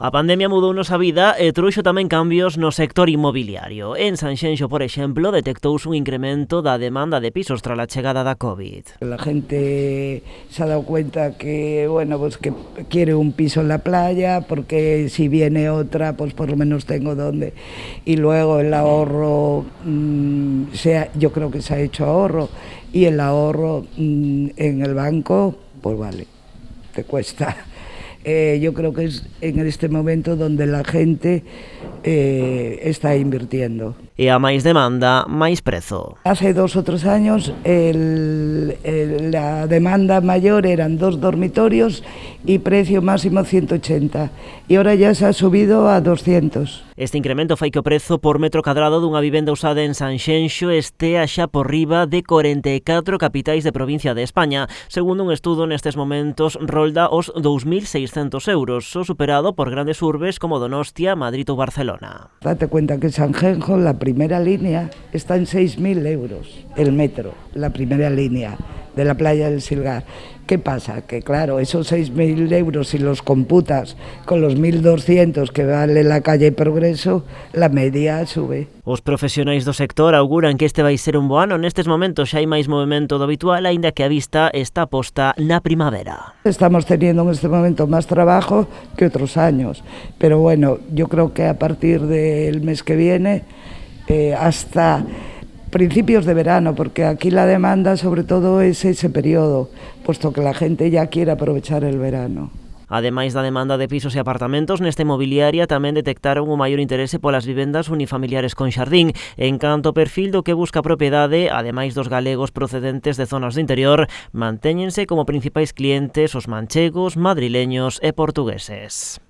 A pandemia mudounos a vida e trouxo tamén cambios no sector inmobiliario. En Sanxenxo, por exemplo, detectouse un incremento da demanda de pisos tras a chegada da COVID. La gente se ha dado cuenta que, bueno, pues que quiere un piso en la playa, porque si viene otra, pues por lo menos tengo donde. Y luego el ahorro, yo creo que se ha hecho ahorro, y el ahorro en el banco, pues vale, te cuesta. Yo creo que es en este momento donde la gente está invirtiendo. E a máis demanda, máis prezo. Hace 2 o 3 años la demanda mayor eran 2 dormitorios y precio máximo 180, y ahora ya se ha subido a 200. Este incremento fai que o prezo por metro cadrado dunha vivenda usada en Sanxenxo estea xa por riba de 44 capitais de provincia de España. Segundo un estudo, nestes momentos rolda os 2.600 euros, só superado por grandes urbes como Donostia, Madrid ou Barcelona. Date cuenta que Sanxenxo, la primera línea, está en 6.000 euros el metro, la primera línea de la playa del Silgar. ¿Qué pasa? Que claro, esos 6.000 euros, si los computas con los 1.200 que vale la calle Progreso, la media sube. Os profesionais do sector auguran que este vai ser un bo ano. Nestes momentos xa hai máis movimento do habitual, aínda que a vista está posta na primavera. Estamos teniendo en este momento más trabajo que otros años, pero bueno, yo creo que a partir del mes que viene, hasta principios de verano, porque aquí la demanda sobre todo es ese periodo, puesto que la gente ya quiere aprovechar el verano. Ademais da demanda de pisos e apartamentos, nesta inmobiliaria tamén detectaron o maior interese polas vivendas unifamiliares con xardín. En canto ao perfil do que busca a propiedade, ademais dos galegos procedentes de zonas do interior, mantéñense como principais clientes os manchegos, madrileños e portugueses.